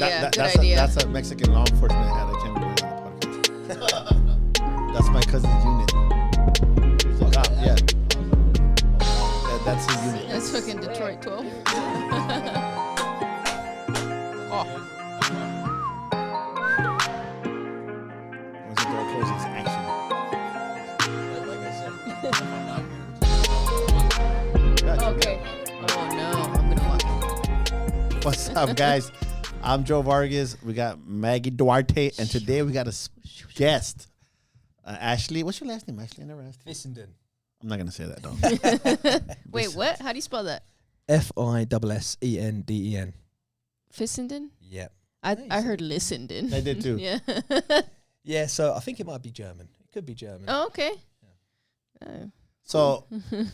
Good idea. That's a Mexican law enforcement hat. I can't remember on the podcast. That's my cousin's unit. He's a cop. Yeah. That's his unit. That's fucking Detroit 12. Oh. Once the door closes, action. Like I said, Okay. Oh no, I'm gonna walk. What's up, guys? I'm Joe Vargas. We got Maggie Duarte, and today we got a guest. Ashley, what's your last name? Ashley, I never asked you. Fissenden. I'm not gonna say that, though. Wait, what? How do you spell that? Fissenden. Fissenden? Yep. I heard Lissenden. I did too. Yeah. Yeah, so I think it might be German. It could be German. Oh, okay. So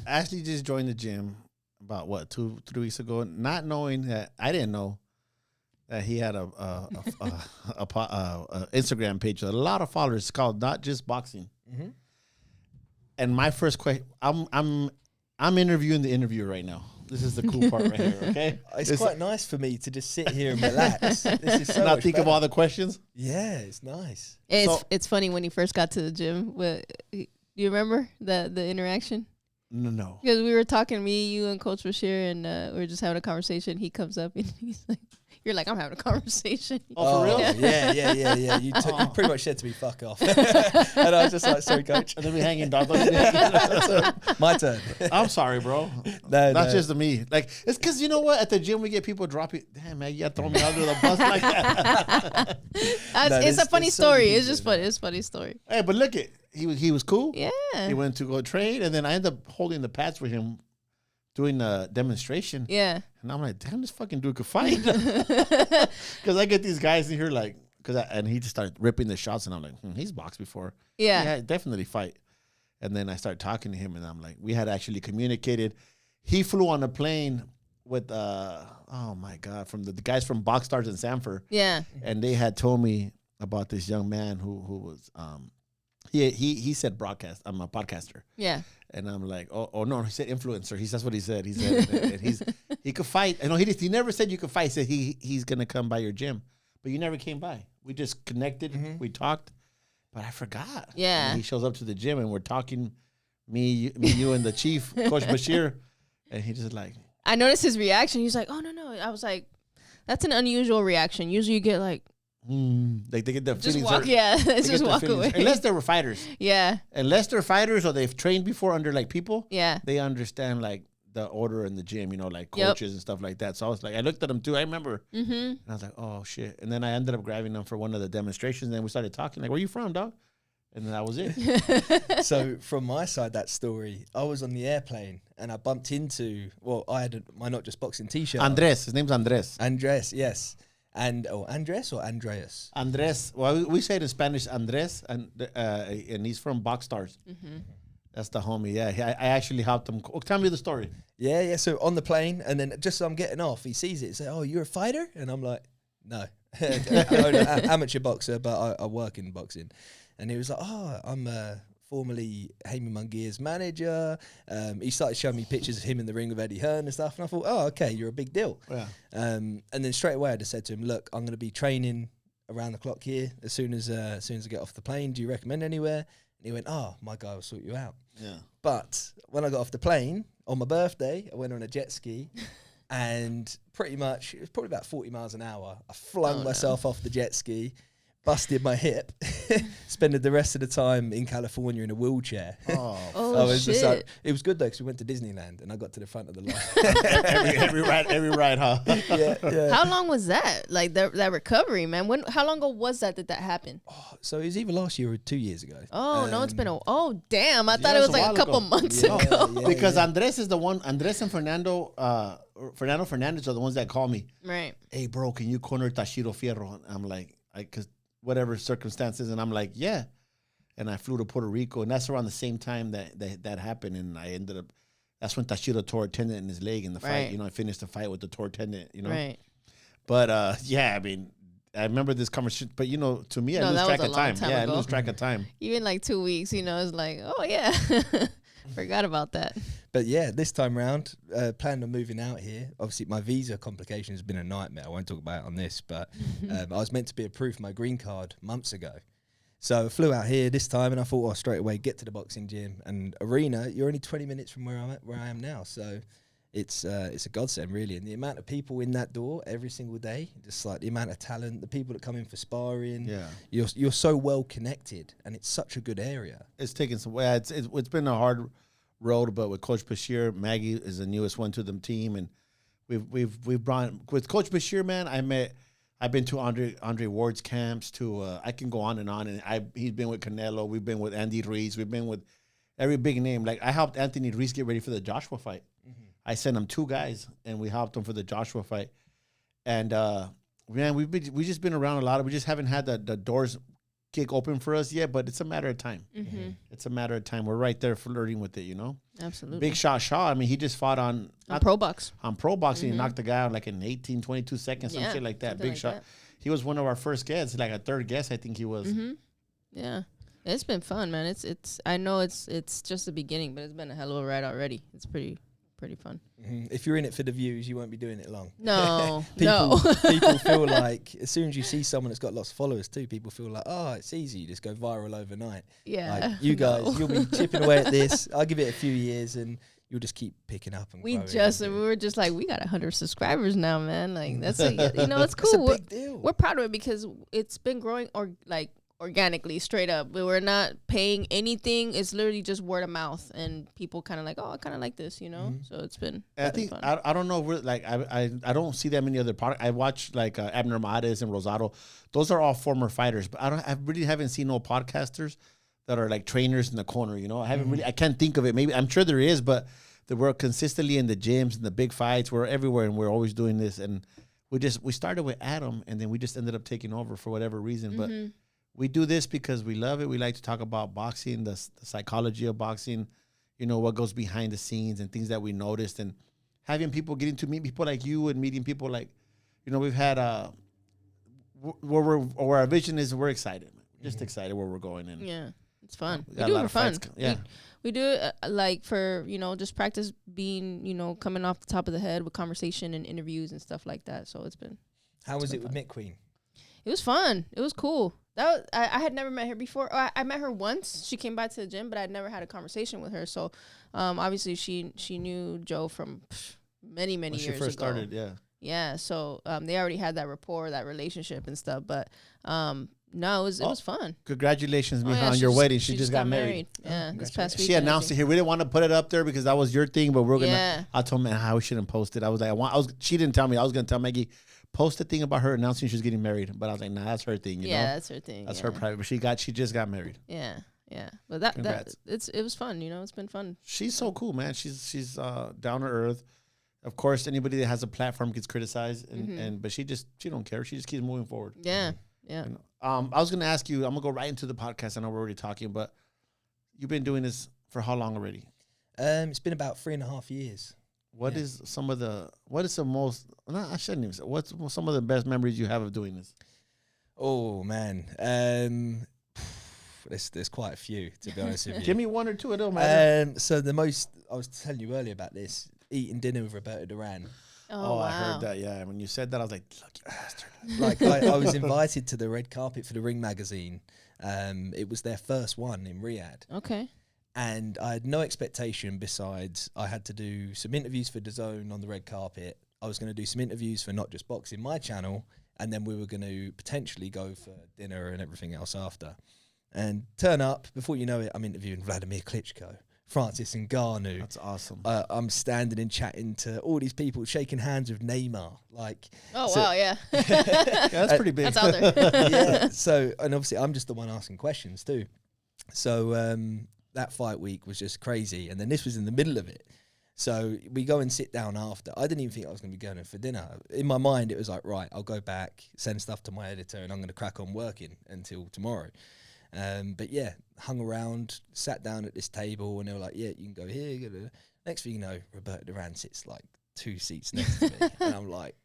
Ashley just joined the gym about 2-3 weeks ago, not knowing that I didn't know that he had a Instagram page with a lot of followers called Not Just Boxing. Mm-hmm. And my first question, I'm interviewing the interviewer right now. This is the cool part right here. Okay, It's quite nice for me to just sit here and relax. This is so not much think better. of all the questions. Yeah, it's nice. It's funny when he first got to the gym. Do you remember the interaction? No. Because we were talking, me, you, and Coach Bashir, and we were just having a conversation. He comes up and he's like, "You're like, I'm having a conversation." Oh, for real? Yeah. You pretty much said to me, "Fuck off," and I was just like, "Sorry, coach." And then we hanging down. My turn. I'm sorry, bro. Not just to me. Like, it's because you know what? At the gym, we get people dropping. Damn, man, you throw me under the bus like that. It's a funny story. It's just funny. It's a funny story. Hey, but look it. He was cool. Yeah. He went to go train, and then I ended up holding the pads for him, doing a demonstration. Yeah. And I'm like, damn, this fucking dude could fight. Because I get these guys in here like, and he just started ripping the shots, and I'm like, he's boxed before. Yeah. Definitely fight. And then I started talking to him, and I'm like, we had actually communicated. He flew on a plane with, oh my God, from the guys from Box Stars in Sanford. Yeah. And they had told me about this young man who was, he said broadcast. I'm a podcaster. Yeah. And I'm like, oh no, he said influencer. That's what he said. He said and he could fight. I know he never said you could fight. He said he's gonna come by your gym, but you never came by. We just connected. Mm-hmm. We talked, but I forgot. Yeah. And he shows up to the gym and we're talking, me, you, and the chief, Coach Bashir, and he just like. I noticed his reaction. He's like, "Oh no!" I was like, "That's an unusual reaction. Usually you get like." Like they get the just feelings. Walk, just walk away. Unless they were fighters. Yeah. Unless they're fighters or they've trained before under like people. Yeah. They understand like the order in the gym, like coaches and stuff like that. So I was like, I looked at them too. I remember. Mm-hmm. And I was like, oh shit. And then I ended up grabbing them for one of the demonstrations. And then we started talking like, where you from, dog? And then that was it. So from my side, that story, I was on the airplane and I bumped into, I had my Not Just Boxing t-shirt. Andres. His name's Andres. Andres, yes. And Andres or Andreas? Andres. Well, we say it in Spanish, Andres, and he's from Box Stars. Mm-hmm. That's the homie. Yeah, I actually helped him. Tell me the story. Yeah. So on the plane, and then just as I'm getting off, he sees it. He says, "Oh, you're a fighter?" And I'm like, "No, I'm an amateur boxer, but I work in boxing." And he was like, "Oh, I'm formerly Jaime Munguia's manager." He started showing me pictures of him in the ring with Eddie Hearn and stuff. And I thought, oh, okay, you're a big deal. Yeah. And then straight away I just said to him, "Look, I'm going to be training around the clock here. As soon as I get off the plane, do you recommend anywhere?" And he went, "Oh, my guy will sort you out." Yeah. But when I got off the plane on my birthday, I went on a jet ski. And pretty much, it was probably about 40 miles an hour. I flung myself off the jet ski, busted my hip, spending the rest of the time in California in a wheelchair. Oh shit. Just like, it was good though, because we went to Disneyland and I got to the front of the line. every ride, huh? Yeah. How long was that? Like that recovery, man. How long ago was that happened? So it was either last year or 2 years ago. Oh no, it's been damn. I thought it was like a couple months ago. Because Andres is the one. Andres and Fernando Fernandez are the ones that call me. Right. Hey, bro, can you corner Tashiro Fierro? And I'm like, because whatever circumstances, and I'm like, yeah. And I flew to Puerto Rico, and that's around the same time that happened, and I ended up. That's when Tashiro tore a tendon in his leg in the fight. I finished the fight with the tore tendon. Right. But I mean, I remember this conversation. But to me, I lose track of time. I lose track of time. Even like 2 weeks, it's like, oh yeah. Forgot about that. But yeah, this time round, planning on moving out here. Obviously, my visa complication has been a nightmare. I won't talk about it on this, but I was meant to be approved for my green card months ago. So I flew out here this time, and I thought, straight away, get to the boxing gym and arena. You're only 20 minutes from where I am now, so it's a godsend, really. And the amount of people in that door every single day, just like the amount of talent, the people that come in for sparring. Yeah, you're so well connected, and it's such a good area. it's taken some. Yeah, it's been a hard road, but with Coach Bashir, Maggie is the newest one to the team, and we've brought with Coach Bashir, man. I've been to Andre Ward's camps. I can go on, and he's been with Canelo. We've been with Andy Ruiz. We've been with every big name. Like I helped Anthony Ruiz get ready for the Joshua fight. I sent him 2 guys, and we helped him for the Joshua fight. And man, we just been around a lot. We just haven't had the doors kick open for us yet, but it's a matter of time. It's a matter of time. We're right there flirting with it, you know. Absolutely. Big Shot Shaw. I mean, he just fought on Pro Box. On Pro Boxing. He knocked the guy out like in 18, 22 seconds, some shit like that. Big Shot. That. He was one of our first guests, like a third guest, I think he was. Yeah. It's been fun, man. It's I know it's just the beginning, but it's been a hell of a ride already. It's pretty fun. If you're in it for the views, you won't be doing it long. No, people feel like as soon as you see someone that's got lots of followers too, people feel like, it's easy. You just go viral overnight. Yeah, like, you guys, you'll be chipping away at this. I'll give it a few years, and you'll just keep picking up. And we were just like, we got 100 subscribers now, man. Like that's it's cool. It's a big deal. We're proud of it because it's been growing organically, straight up. We're not paying anything. It's literally just word of mouth, and people kind of like, I kind of like this, you know. So it's been. I think fun. I don't know. We're like I don't see that many other products. I watch like Abner Mares and Rosado. Those are all former fighters, but I really haven't seen no podcasters that are like trainers in the corner. You know, I haven't really. I can't think of it. Maybe I'm sure there is, but we're consistently in the gyms and the big fights. We're everywhere, and we're always doing this. And we started with Adam, and then we just ended up taking over for whatever reason, but. We do this because we love it. We like to talk about boxing, the psychology of boxing, you know, what goes behind the scenes and things that we noticed. And having people getting to meet people like you and meeting people like, you know, we've had where our vision is, we're excited. Just excited where we're going. And yeah, it's fun. We do it for fun. Yeah. We do it like for, you know, just practice being, you know, coming off the top of the head with conversation and interviews and stuff like that. So it's been. How was it with Mick Queen? It was fun. It was cool. I had never met her before. I met her once. She came by to the gym, but I'd never had a conversation with her. So, obviously, she knew Joe from many years ago. She first started, yeah. Yeah. So, they already had that rapport, that relationship, and stuff. But, no, it was fun. Congratulations, Miha, on your wedding. She just got married. Yeah, this past week. She announced it here. We didn't want to put it up there because that was your thing, but we're gonna. Yeah. I told man how we shouldn't post it. I was like, she didn't tell me. I was gonna tell Maggie. Post a thing about her announcing she was getting married, but I was like, nah, that's her thing. You know? That's her thing. That's her private. But she just got married. Yeah. But it was fun. You know, it's been fun. She's so cool, man. She's down to earth. Of course, anybody that has a platform gets criticized, but she don't care. She just keeps moving forward. Yeah. You know? I was gonna ask you. I'm gonna go right into the podcast. I know we're already talking, but you've been doing this for how long already? It's been about 3.5 years. What is some of the most? No, I shouldn't even say. What's some of the best memories you have of doing this? Oh man, there's quite a few, to be honest with you. Give me one or two. It don't matter. So the most I was telling you earlier about this, eating dinner with Roberto Duran. Oh, wow. I heard that. Yeah, when you said that, I was like, "Look, you bastard!" Like I was invited to the red carpet for the Ring magazine. It was their first one in Riyadh. Okay. And I had no expectation besides I had to do some interviews for DAZN on the red carpet. I was going to do some interviews for Not Just Boxing, my channel, and then we were going to potentially go for dinner and everything else after. And turn up, before you know it, I'm interviewing Vladimir Klitschko, Francis Ngannou. That's awesome. I'm standing and chatting to all these people, shaking hands with Neymar. Like, wow, yeah. Yeah, that's pretty big. That's out there. Yeah. So, and obviously, I'm just the one asking questions too. So, that fight week was just crazy. And then this was in the middle of it. So we go and sit down after. I didn't even think I was going to be going in for dinner. In my mind, it was like, right, I'll go back, send stuff to my editor, and I'm going to crack on working until tomorrow. But yeah, hung around, sat down at this table, and they were like, yeah, you can go here. Go. Next thing you know, Roberto Duran sits like 2 seats next to me. And I'm like,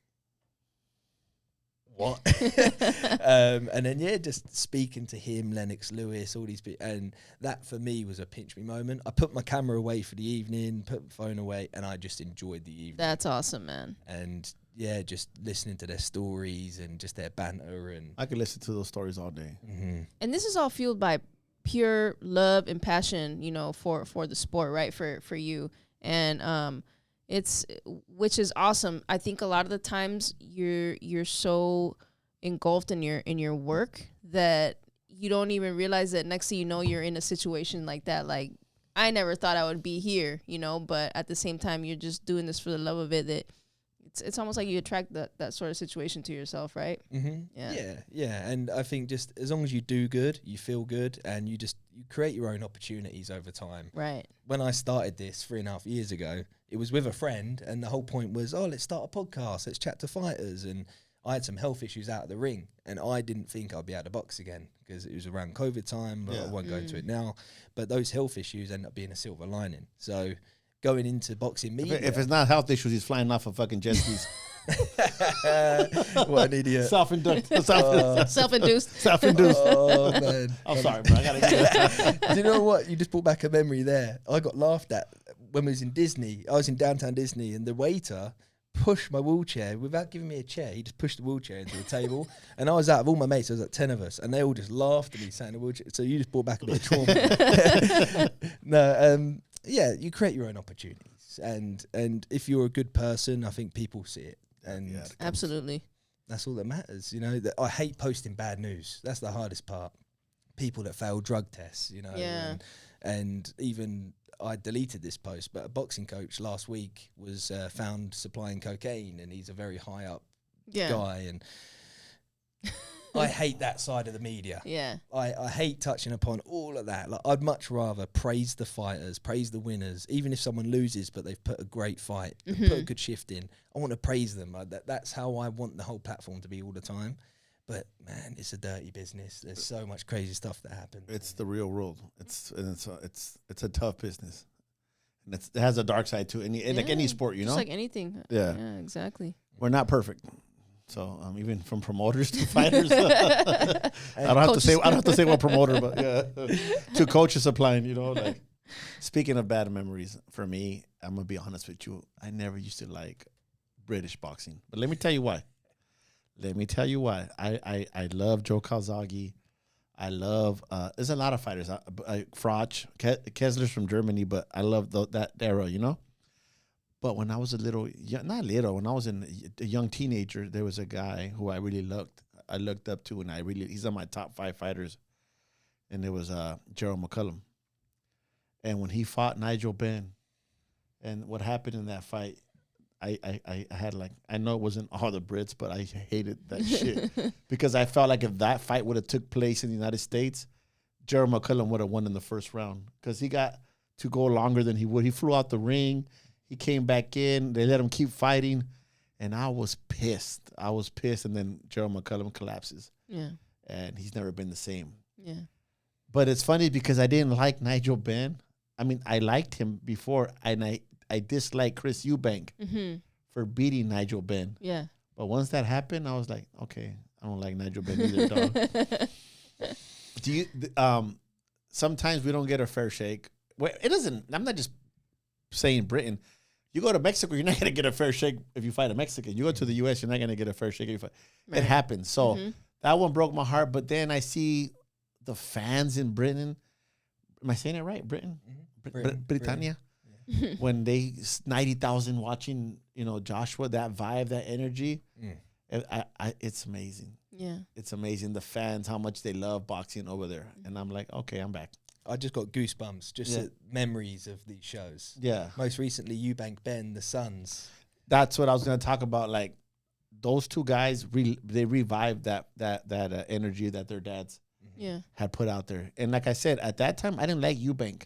what? And then, just speaking to him, Lennox Lewis, all these people. And that for me was a pinch me moment. I put my camera away for the evening, put my phone away, and I just enjoyed the evening. That's awesome, man. And just listening to their stories and just their banter. And I could listen to those stories all day. Mm-hmm. And this is all fueled by pure love and passion, for the sport, right? For you. And which is awesome. I think a lot of the times you're so engulfed in your work that you don't even realize that next thing you know, you're in a situation like that. Like, I never thought I would be here, but at the same time, you're just doing this for the love of it. That it's almost like you attract that sort of situation to yourself, right? Mm-hmm. Yeah. And I think just as long as you do good, you feel good, and you create your own opportunities over time. Right. When I started this 3.5 years ago, it was with a friend, and the whole point was, let's start a podcast, let's chat to fighters. And I had some health issues out of the ring, and I didn't think I'd be able to box again because it was around COVID time, but I won't go into it now. But those health issues end up being a silver lining. So going into boxing media. If it's not health issues, he's flying off of fucking jet skis. What an idiot. Self-induced. Self-induced. Oh, man. I'm sorry, bro. I gotta get Do you know what? You just brought back a memory there. I got laughed at when we was in Disney. I was in downtown Disney, and the waiter pushed my wheelchair without giving me a chair. He just pushed the wheelchair into the table, and I was out of all my mates. There was like 10 of us, and they all just laughed at me sat in the wheelchair. So you just brought back a bit of trauma. No, you create your own opportunities, and if you're a good person, I think people see it, and absolutely, that's all that matters. I hate posting bad news. That's the hardest part. People that fail drug tests, and even I deleted this post, but a boxing coach last week was found supplying cocaine, and he's a very high up guy, and I hate that side of the media. Yeah. I hate touching upon all of that. Like, I'd much rather praise the fighters, praise the winners, even if someone loses, but they've put a great fight, put a good shift in. I want to praise them. That's how I want the whole platform to be all the time. But man, it's a dirty business. There's so much crazy stuff that happens. It's the real world. It's a tough business, and it has a dark side too. Like any sport, just like anything. Yeah, exactly. We're not perfect. So even from promoters to fighters, I don't have to say what promoter, but to coaches supplying. Like, speaking of bad memories, for me, I'm gonna be honest with you. I never used to like British boxing, but let me tell you why. I love Joe Calzaghe. I love. There's a lot of fighters. Froch, Kessler's from Germany, but I love that era. But when I was when I was a young teenager, there was a guy who I looked up to, and he's on my top 5 fighters, and it was Gerald McCullum. And when he fought Nigel Benn, and what happened in that fight, I had I know it wasn't all the Brits, but I hated that shit because I felt like if that fight would have took place in the United States, Gerald McCullum would have won in the first round because he got to go longer than he would. He flew out the ring. He came back in. They let him keep fighting. And I was pissed. And then Gerald McCullum collapses. Yeah. And he's never been the same. Yeah. But it's funny because I didn't like Nigel Benn. I mean, I liked him before, and I disliked Chris Eubank for beating Nigel Benn. Yeah. But once that happened, I was like, okay, I don't like Nigel Benn either, dog. Sometimes we don't get a fair shake. Well, it doesn't. I'm not just saying Britain. You go to Mexico, you're not going to get a fair shake if you fight a Mexican. You go to the U.S., you're not going to get a fair shake if you fight. Right. It happens. So that one broke my heart. But then I see the fans in Britain. Am I saying it right? Britain? Britannia? Yeah. When they 90,000 watching, Joshua, that vibe, that energy, it's amazing. Yeah. It's amazing. The fans, how much they love boxing over there. And I'm like, okay, I'm back. I just got goosebumps, at memories of these shows. Yeah. Most recently, Eubank Ben, the Sons. That's what I was going to talk about. Like, those two guys, they revived that energy that their dads had put out there. And like I said, at that time, I didn't like Eubank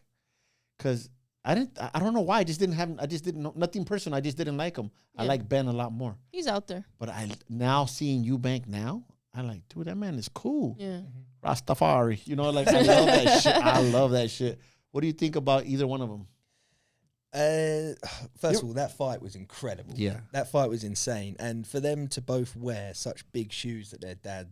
because I don't know why. I just didn't know, nothing personal. I just didn't like him. Yeah. I like Ben a lot more. He's out there. But now seeing Eubank now, I like, dude, that man is cool. Yeah. Rastafari. I love that shit. I love that shit. What do you think about either one of them? First of all, that fight was incredible. Yeah. That fight was insane. And for them to both wear such big shoes that their dads,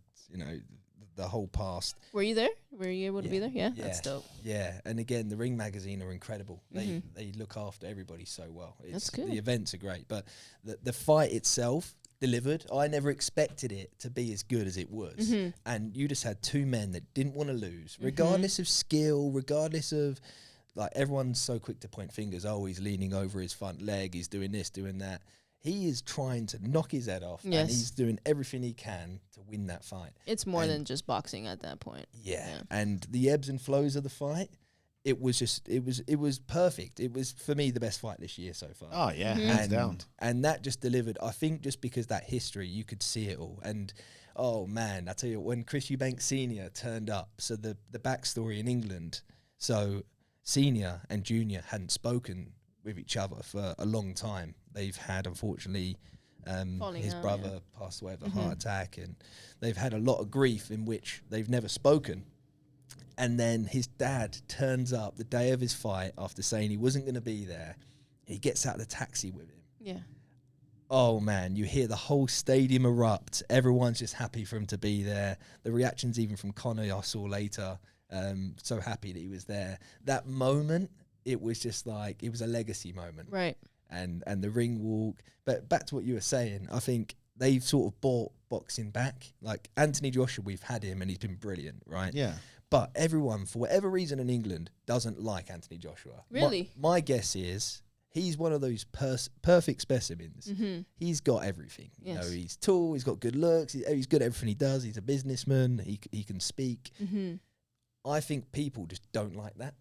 the whole past. Were you there? Were you able to be there? Yeah, Yeah. that's dope. Yeah. And again, the Ring magazine are incredible. They look after everybody so well. That's good. The events are great. But the fight itself delivered. I never expected it to be as good as it was. And you just had two men that didn't want to lose, regardless of skill, regardless of... Like, everyone's so quick to point fingers. Oh, he's leaning over his front leg. He's doing this, doing that. He is trying to knock his head off. Yes. And he's doing everything he can to win that fight. It's more than just boxing at that point. Yeah. And the ebbs and flows of the fight, it was perfect. It was, for me, the best fight this year so far. Oh, yeah, hands down. And that just delivered. I think just because that history, you could see it all. And, oh, man, I tell you, when Chris Eubanks Sr. turned up, so the backstory in England, so... Senior and Junior hadn't spoken with each other for a long time. They've had, unfortunately, his brother passed away of a heart attack, and they've had a lot of grief in which they've never spoken. And then his dad turns up the day of his fight after saying he wasn't going to be there. He gets out of the taxi with him. Yeah. Oh, man, you hear the whole stadium erupt. Everyone's just happy for him to be there. The reactions even from Conor I saw later. So happy that he was there. That moment, it was just like, it was a legacy moment. Right. And the ring walk. But back to what you were saying, I think they've sort of brought boxing back. Like Anthony Joshua, we've had him and he's been brilliant, right? Yeah. But everyone, for whatever reason in England, doesn't like Anthony Joshua. Really? My guess is he's one of those perfect specimens. He's got everything. Yes. You know, he's tall, he's got good looks, he's good at everything he does. He's a businessman, he can speak. I think people just don't like that.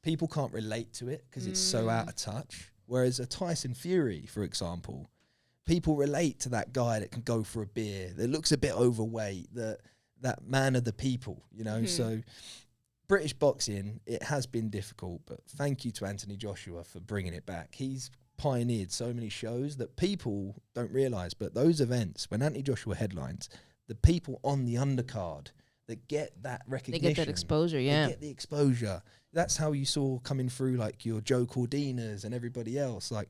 People can't relate to it because it's so out of touch. Whereas a Tyson Fury, for example, people relate to that guy that can go for a beer, that looks a bit overweight, that man of the people, you know. So British boxing, it has been difficult, but thank you to Anthony Joshua for bringing it back. He's pioneered so many shows that people don't realise, but those events, when Anthony Joshua headlines, the people on the undercard that get that recognition. They get that exposure, yeah. They get the exposure. That's how you saw coming through, like, your Joe Cordinas and everybody else. Like,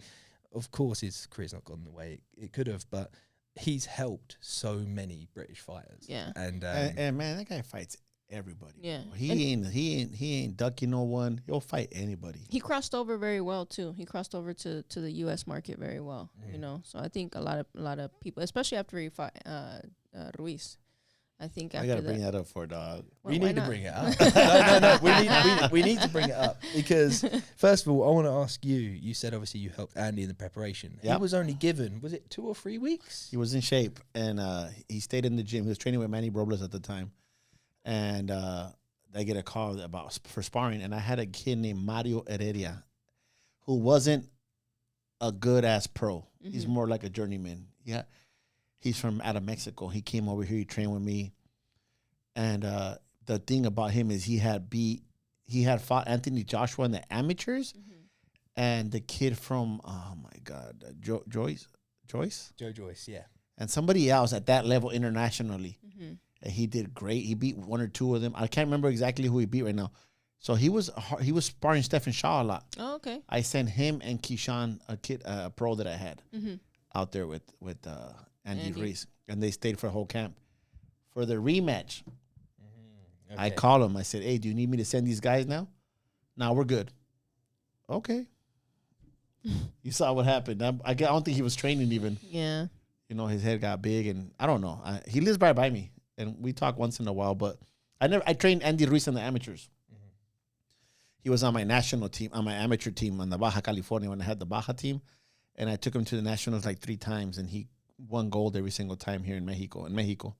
of course, his career's not gone the way it could have, but he's helped so many British fighters. Yeah. And man, that guy fights everybody. Yeah. He ain't ducking no one. He'll fight anybody. He crossed over very well too. He crossed over to the U.S. market very well. You know, so I think a lot of people, especially after he fought Ruiz. I think after I gotta bring that up for dog. We need to bring it up. No. We need to bring it up because first of all, I want to ask you. You said obviously you helped Andy in the preparation. Yep. He was only given, was it 2 or 3 weeks? He was in shape and he stayed in the gym. He was training with Manny Robles at the time, and they get a call for sparring. And I had a kid named Mario Heredia, who wasn't a good ass pro. He's more like a journeyman. Yeah. He's from out of Mexico. He came over here. He trained with me. And the thing about him is he had fought Anthony Joshua in the amateurs. And the kid from, oh, my God, Joyce? Joe Joyce, yeah. And somebody else at that level internationally. And he did great. He beat 1 or 2 of them. I can't remember exactly who he beat right now. So he was sparring Stephen Shaw a lot. Oh, okay. I sent him and Keyshawn, a pro that I had, out there with Andy Ruiz, and they stayed for a whole camp. For the rematch, okay. I called him. I said, "Hey, do you need me to send these guys now?" "No, we're good." "Okay." You saw what happened. I don't think he was training even. Yeah. You know, his head got big, and I don't know. He lives right by me, and we talk once in a while. But I trained Andy Ruiz in the amateurs. He was on my national team, on my amateur team on the Baja California when I had the Baja team, and I took him to the nationals like 3 times, and he won gold every single time here in Mexico.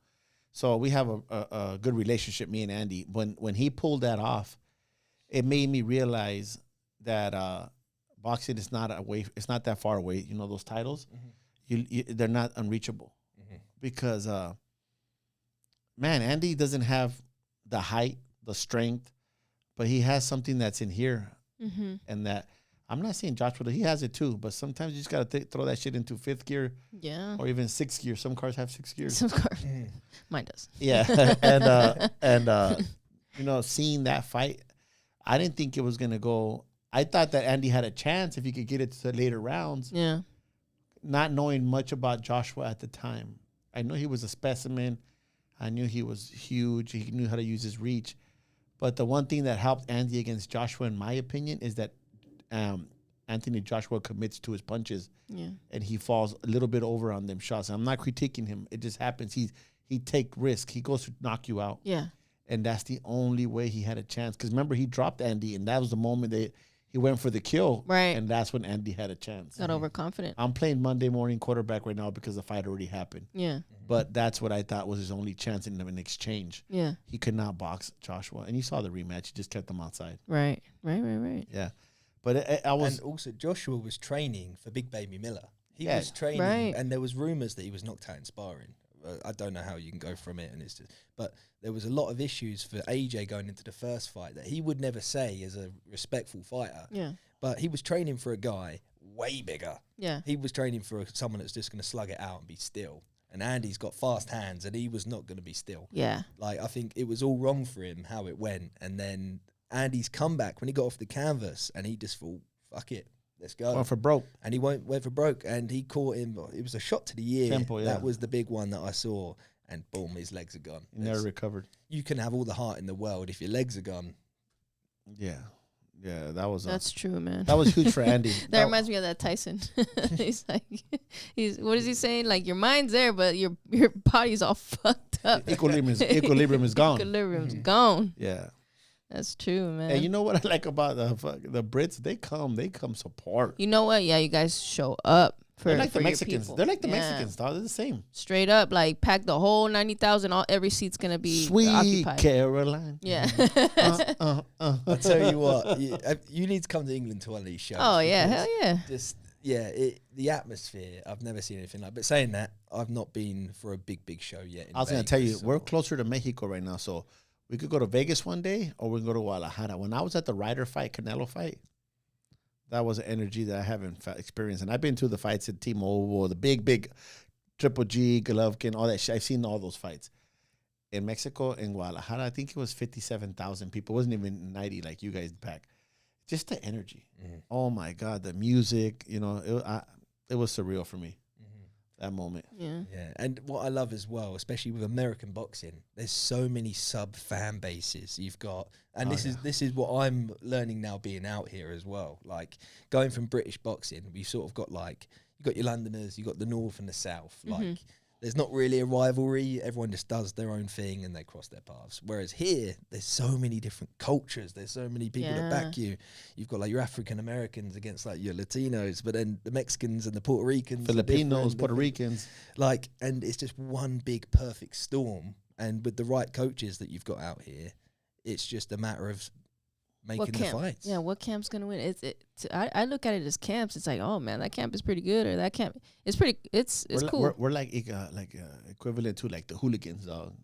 So we have a good relationship, me and Andy. When he pulled that off, it made me realize that boxing is not it's not that far away. You know, those titles, they're not unreachable because, man, Andy doesn't have the height, the strength, but he has something that's in here, and that. I'm not saying Joshua, he has it too, but sometimes you just got to throw that shit into 5th gear. Yeah. Or even 6th gear. Some cars have 6 gears. Some cars. Mine does. Yeah. and you know, seeing that fight, I didn't think it was going to go. I thought that Andy had a chance if he could get it to the later rounds. Yeah. Not knowing much about Joshua at the time. I know he was a specimen. I knew he was huge. He knew how to use his reach. But the one thing that helped Andy against Joshua, in my opinion, is that Anthony Joshua commits to his punches. Yeah. And he falls a little bit over on them shots. I'm not critiquing him. It just happens. He take risk. He goes to knock you out. Yeah. And that's the only way he had a chance. Because remember, he dropped Andy, and that was the moment that he went for the kill. Right. And that's when Andy had a chance. Got overconfident. I'm playing Monday morning quarterback right now because the fight already happened. Yeah. But that's what I thought was his only chance in an exchange. Yeah. He could not box Joshua. And you saw the rematch. He just kept him outside. Right. Yeah. But I was... And also, Joshua was training for Big Baby Miller. He Yeah. was training, Right. and there was rumours that he was knocked out in sparring. I don't know how you can go from it, and it's just, but there was a lot of issues for AJ going into the first fight that he would never say as a respectful fighter. Yeah. But he was training for a guy way bigger. Yeah. He was training for someone that's just going to slug it out and be still. And Andy's got fast hands, and he was not going to be still. Yeah. Like, I think it was all wrong for him how it went. And then Andy's comeback when he got off the canvas, and he just thought, fuck it, let's go. went for broke. And he went for broke, and he caught him. It was a shot to the ear. Temple, yeah. That was the big one that I saw. And boom, his legs are gone. He never recovered. You can have all the heart in the world if your legs are gone. Yeah. Yeah, that was... That's true, man. That was huge for Andy. That reminds me of that Tyson. He's like, what is he saying? Like, your mind's there, but your body's all fucked up. Equilibrium is gone. Equilibrium's gone. Yeah. That's true, man. And you know what I like about the Brits? They come support. You know what? Yeah, you guys show up for They're like for the your Mexicans. people. They're like the Yeah. Mexicans, dog. They're the same. Straight up, like, pack the whole 90,000. Every seat's gonna be Sweet occupied. Caroline. Yeah. I tell you what, you need to come to England to one of these shows. Oh yeah, because hell yeah. Just the atmosphere. I've never seen anything like. But saying that, I've not been for a big show yet. I was going to tell you, Vegas, we're or- closer to Mexico right now, so we could go to Vegas one day, or we can go to Guadalajara. When I was at the Ryder fight, Canelo fight, that was an energy that I haven't experienced. And I've been to the fights at T-Mobile, the big Triple G, Golovkin, all that shit. I've seen all those fights. In Mexico, in Guadalajara, I think it was 57,000 people. It wasn't even 90 like you guys pack. Just the energy. Mhm. Oh, my God, the music, it was surreal for me, that moment. Yeah. Yeah, and what I love as well, especially with American boxing, there's so many sub fan bases you've got, and this is what I'm learning now being out here as well. Like going from British boxing, we sort of got like you got your Londoners, you got the North and the South. Like there's not really a rivalry. Everyone just does their own thing and they cross their paths. Whereas here, there's so many different cultures. There's so many people that back you. You've got like your African Americans against like your Latinos, but then the Mexicans and the Puerto Ricans, Filipinos, Puerto Ricans. like, and it's just one big perfect storm. And with the right coaches that you've got out here, it's just a matter of making the fights. Yeah, what camp's gonna win? I look at it as camps. It's like, oh man, that camp is pretty good, or that camp is pretty. It's cool. We're like equivalent to like the hooligans, dog.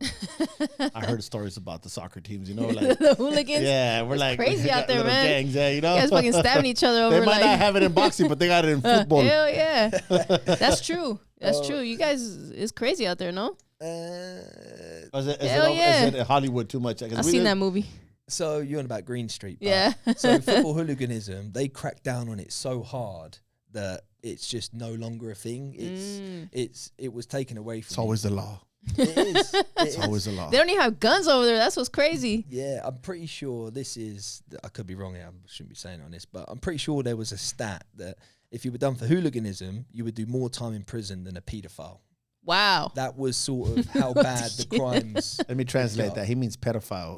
I heard stories about the soccer teams, like the hooligans. yeah, we're It's like crazy out there, little man. gangs, yeah, You guys fucking stabbing each other over. They might like, not have it in boxing, but they got it in football. Hell yeah, that's true. That's true. You guys, it's crazy out there, no? Is Hell yeah. it Hollywood too much? I've seen that movie. So you're on about Green Street. But Yeah. So football hooliganism, they crack down on it so hard that it's just no longer a thing. It was taken away from. It's always the law. It is. It's always the law. They don't even have guns over there. That's what's crazy. Yeah, I'm pretty sure this is. I could be wrong here. I shouldn't be saying on this, but I'm pretty sure there was a stat that if you were done for hooliganism, you would do more time in prison than a paedophile. Wow. That was sort of how bad the crimes. Let me translate that. He means pedophile.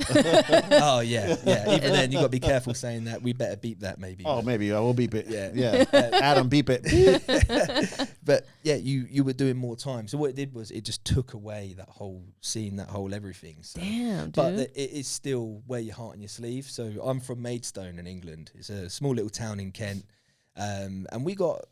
Oh yeah. Even then, you got to be careful saying that. We better beep that maybe. Oh, maybe I will beep it. Yeah. Adam, beep it. But yeah, you were doing more time. So what it did was it just took away that whole scene, that whole everything. So. Damn, dude. But it is still wear your heart on your sleeve. So I'm from Maidstone in England. It's a small little town in Kent. And we got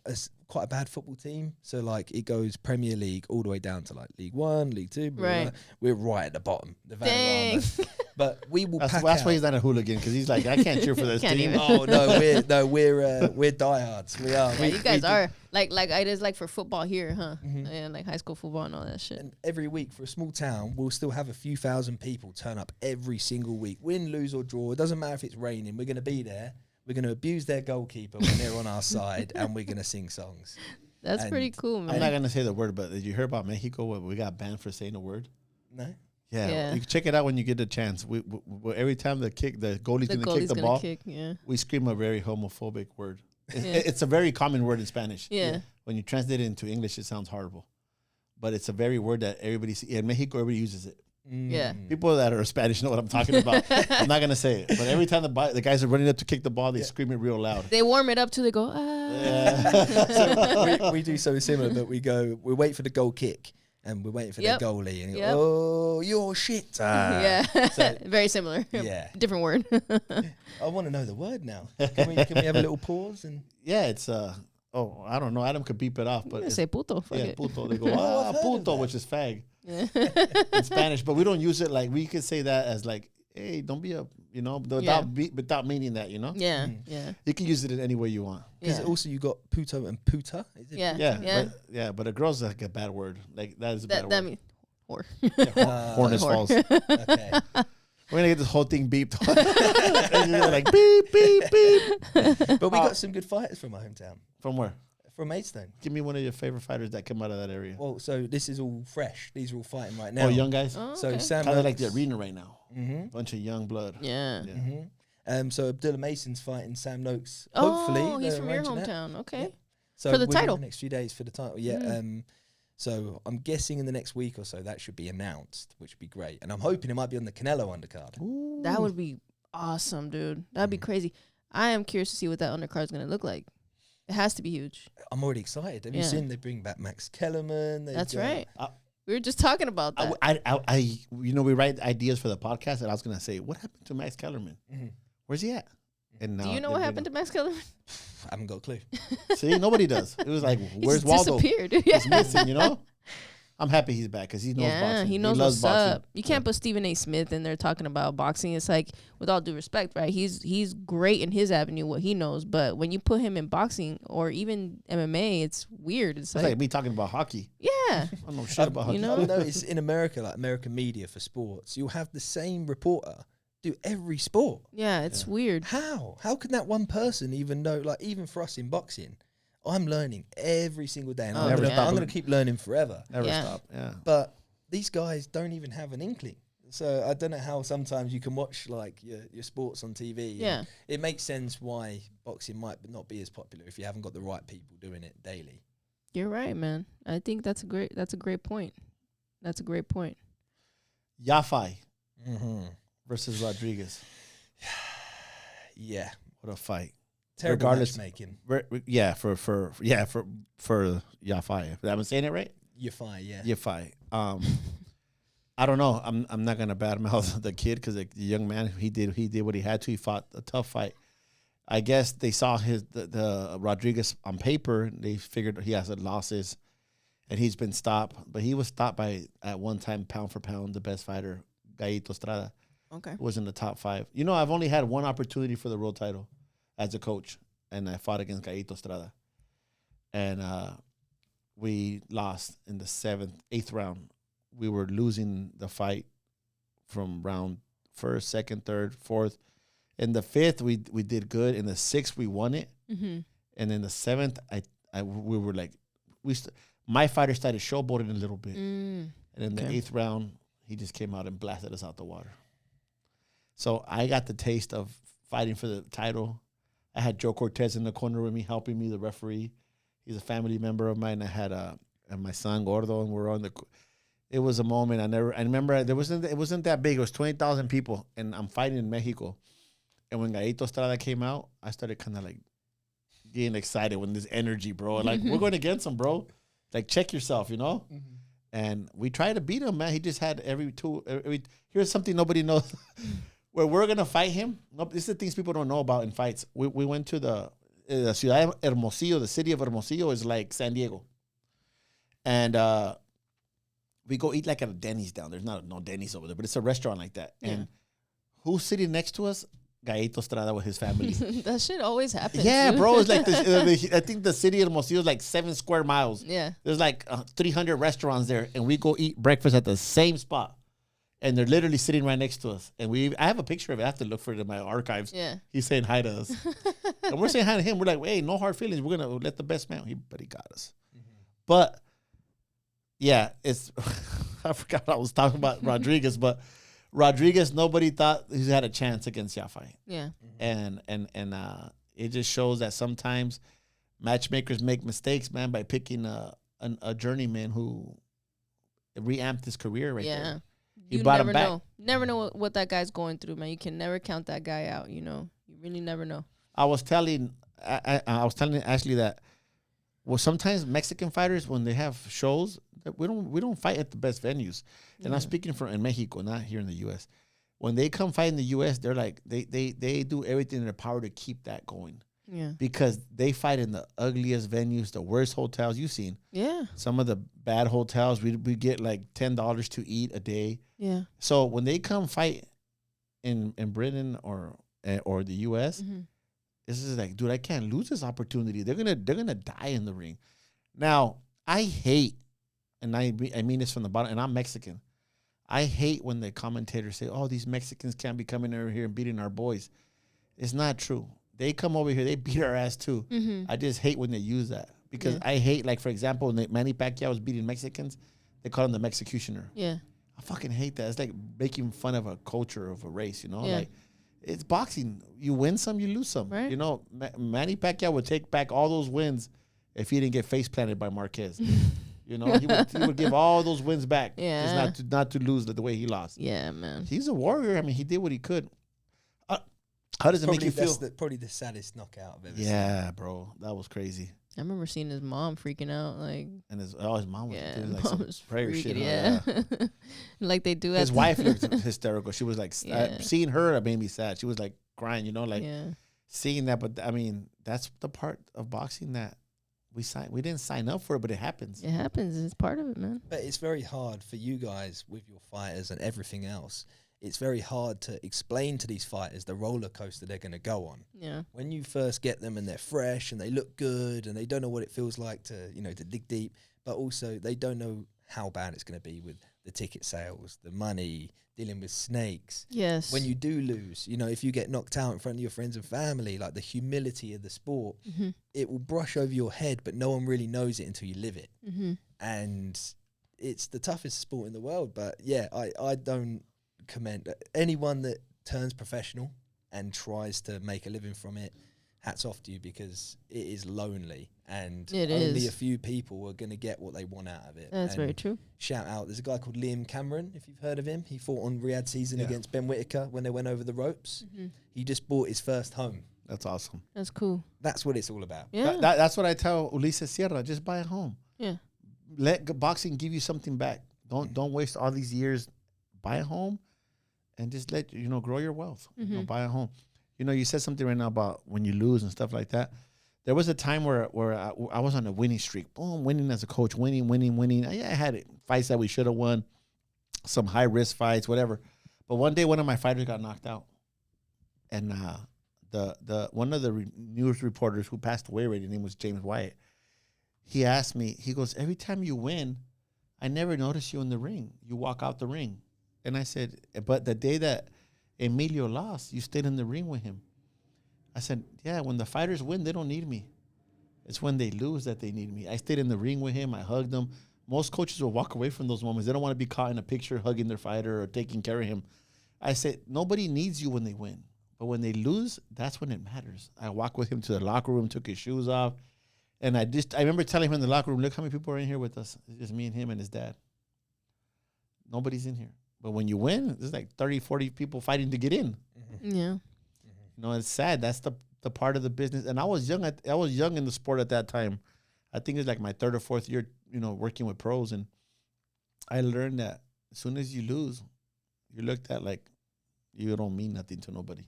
quite a bad football team. So like it goes Premier League all the way down to like League One, League Two. Right. We're right at the bottom. The Dang. Vanarama. But we will That's pack why out. he's not a hooligan, because he's like, I can't cheer for this Can't team. even. Oh we're diehards. We are. Yeah, you guys are like it is like for football here, huh? And like high school football and all that shit. And every week for a small town, we'll still have a few thousand people turn up every single week. Win, lose or draw. It doesn't matter if it's raining. We're going to be there. We're going to abuse their goalkeeper when they're on our side, and we're going to sing songs. That's pretty cool, man. I'm not gonna say the word, but did you hear about Mexico? Where we got banned for saying a word. No. Yeah, you can check it out when you get a chance. We every time the goalie's gonna kick the ball, we scream a very homophobic word. It's a very common word in Spanish. Yeah. When you translate it into English, it sounds horrible, but it's a very word that everybody in Mexico everybody uses it. Yeah. People that are Spanish know what I'm talking about. I'm not gonna say it, but every time the guys are running up to kick the ball, they scream it real loud. They warm it up till they go. So we do something similar, but we wait for the goal kick, and we're waiting for the goalie, and oh, you're shit. Yeah, so, very similar. Yeah, different word. I want to know the word now. Can we have a little pause and? Yeah, it's Oh, I don't know. Adam could beep it off, but say puto. Puto. They go puto, which is fag. Yeah. In Spanish, but we don't use it like we could say that as like, hey, don't be without meaning that, Yeah, yeah. You can use it in any way you want. Because also you got puto and puta. Is it? Yeah. But a girl's like a bad word. Like that is a bad word. That means whore. Horn is false. Okay. We're gonna get this whole thing beeped. And you're like beep beep beep. But we got some good fighters from my hometown. From where? From Maidstone. Give me one of your favorite fighters that come out of that area. Well, so this is all fresh. These are all fighting right now. Oh, young guys. Oh, So okay. Sam Kind of Oakes- like the arena right now. Mhm. Bunch of young blood. Yeah. So Abdullah Mason's fighting Sam Noakes. Oh, Hopefully, he's they're from your arranging that. hometown. Okay. Yeah. So For the within title? the next few days for the title. Yeah. So I'm guessing in the next week or so that should be announced, which would be great. And I'm hoping it might be on the Canelo undercard. Ooh. That would be awesome, dude. That'd be crazy. I am curious to see what that undercard is gonna look like. It has to be huge. I'm already excited. Have you seen they bring back Max Kellerman? That's right. We were just talking about that. I we write ideas for the podcast, and I was gonna say, what happened to Max Kellerman? Where's he at? And now Do you know what happened to Max Kellerman? I haven't got a clue. See, nobody does. It was like, He where's just Waldo? disappeared. He's missing. I'm happy he's back because he knows boxing. He knows loves what's boxing. up. You can't put Stephen A. Smith in there talking about boxing. It's like, with all due respect, right? He's great in his avenue, what he knows. But when you put him in boxing or even MMA, it's weird. It's It's like me talking about hockey. yeah. I don't know shit about hockey. I've noticed in America, like American media for sports, you'll have the same reporter do every sport. Yeah, it's weird. How? How can that one person even know? Like, even for us in boxing, I'm learning every single day, and I'm going to keep learning forever. Never stop. Yeah. But these guys don't even have an inkling. So I don't know how sometimes you can watch like your sports on TV. Yeah. It makes sense why boxing might not be as popular if you haven't got the right people doing it daily. You're right, man. I think that's a great point. That's a great point. Yafai versus Rodriguez. Yeah. What a fight. Terrible Regardless- matchmaking. Yeah, for Yafai. I'm saying it right? Yafai, yeah. Yafai. I don't know. I'm not gonna badmouth the kid because the young man, he did what he had to. He fought a tough fight. I guess they saw the Rodriguez on paper. They figured he has losses, and he's been stopped. But he was stopped by, at one time, pound for pound, the best fighter, Gallito Estrada. Okay. Was in the top 5. I've only had one opportunity for the world title as a coach, and I fought against Gallito Estrada. And we lost in the 8th round. We were losing the fight from round 1st, 2nd, 3rd, 4th. In the 5th, we did good. In the 6th, we won it. Mm-hmm. And in the 7th, we were like, my fighter started showboating a little bit. And in the 8th round, he just came out and blasted us out the water. So I got the taste of fighting for the title. I had Joe Cortez in the corner with me, helping me, the referee. He's a family member of mine. I had my son Gordo, and we're on the. It was a moment I remember. It wasn't that big. It was 20,000 people, and I'm fighting in Mexico. And when Gallito Estrada came out, I started kind of like getting excited when this energy, bro. Like, we're going against him, bro. Like, check yourself, And we tried to beat him, man. He just had here's something nobody knows. Where we're going to fight him, this is the things people don't know about in fights. We went to the Ciudad Hermosillo. The city of Hermosillo is like San Diego. And we go eat like at a Denny's down there. There's no Denny's over there, but it's a restaurant like that. Yeah. And who's sitting next to us? Gallito Estrada with his family. That shit always happens. Yeah, bro. It's like this, I think the city of Hermosillo is like 7 square miles. Yeah. There's like 300 restaurants there, and we go eat breakfast at the same spot. and they're literally sitting right next to us. And I have a picture of it. I have to look for it in my archives. Yeah. He's saying hi to us. And we're saying hi to him. We're like, hey, no hard feelings. We're going to let the best man. But he got us. But, yeah, it's I forgot I was talking about Rodriguez. But Rodriguez, nobody thought he had a chance against Yafai. Yeah. And it just shows that sometimes matchmakers make mistakes, man, by picking a journeyman who reamped his career right there. He You brought never him back. know. Never know what that guy's going through, man. You can never count that guy out, you know. You really never know. I was telling Ashley that sometimes Mexican fighters, when they have shows, we don't fight at the best venues. And I'm speaking in Mexico, not here in the US. When they come fight in the US, they're like they do everything in their power to keep that going. Yeah. Because they fight in the ugliest venues, the worst hotels you've seen. Yeah. Some of the bad hotels, we get like $10 to eat a day. Yeah. So when they come fight in Britain or the US, this is like, dude, I can't lose this opportunity. They're gonna die in the ring. Now, I hate, and I mean this from the bottom, and I'm Mexican. I hate when the commentators say, "Oh, these Mexicans can't be coming over here and beating our boys." It's not true. They come over here, they beat our ass too. I just hate when they use that because I hate, like, for example, when Manny Pacquiao was beating Mexicans, they call him the Mexicutioner. Yeah. I fucking hate that. It's like making fun of a culture of a race, you know? Yeah. Like, it's boxing. You win some, you lose some. Right. You know, Manny Pacquiao would take back all those wins if he didn't get face planted by Marquez. You know, he would give all those wins back. Yeah. Just not to lose the way he lost. Yeah, man. He's a warrior. I mean, he did what he could. How does it make you feel? Probably the saddest knockout I've ever seen. Yeah, bro. That was crazy. I remember seeing his mom freaking out, like. And his mom was doing like mom some was prayer shit. freaking, like they do. His wife looked hysterical. She was like, Yeah. seeing her, it made me sad. She was like crying, you know, like Yeah. seeing that. But I mean, that's the part of boxing that we didn't sign up for it, but it happens. It happens. It's part of it, man. But it's very hard for you guys with your fighters and everything else. It's very hard to explain to these fighters the roller coaster they're going to go on. Yeah. When you first get them and they're fresh and they look good and they don't know what it feels like to dig deep, but also they don't know how bad it's going to be with the ticket sales, the money, dealing with snakes. Yes. When you do lose, if you get knocked out in front of your friends and family, like the humility of the sport, it will brush over your head, but no one really knows it until you live it. And it's the toughest sport in the world. But yeah, I don't commend anyone that turns professional and tries to make a living from it. Hats off to you, because it is lonely and only a few people are going to get what they want out of it. That's very true. Shout out, there's a guy called Liam Cameron, if you've heard of him. He fought on Riyadh season against Ben Whittaker when they went over the ropes. He just bought his first home. That's awesome. That's cool. That's what it's all about. Yeah. That's what I tell Ulises Sierra. Just buy a home. Yeah. Let boxing give you something back. Don't waste all these years. Buy a home and just let, grow your wealth. Buy a home. You said something right now about when you lose and stuff like that. There was a time where I was on a winning streak. Boom, winning as a coach, winning. I had fights that we should have won, some high-risk fights, whatever. But one day, one of my fighters got knocked out. And the one of the news reporters who passed away already, his name was James Wyatt, he asked me, he goes, every time you win, I never notice you in the ring. You walk out the ring. And I said, but the day that Emilio lost, you stayed in the ring with him. I said, yeah, when the fighters win, they don't need me. It's when they lose that they need me. I stayed in the ring with him. I hugged him. Most coaches will walk away from those moments. They don't want to be caught in a picture hugging their fighter or taking care of him. I said, nobody needs you when they win. But when they lose, that's when it matters. I walked with him to the locker room, took his shoes off. And I remember telling him in the locker room, look how many people are in here with us. It's just me and him and his dad. Nobody's in here. But when you win, there's like 30, 40 people fighting to get in. Yeah. It's sad. That's the part of the business. And I was young. I was young in the sport at that time. I think it's like my third or fourth year, working with pros. And I learned that as soon as you lose, you're looked at like you don't mean nothing to nobody.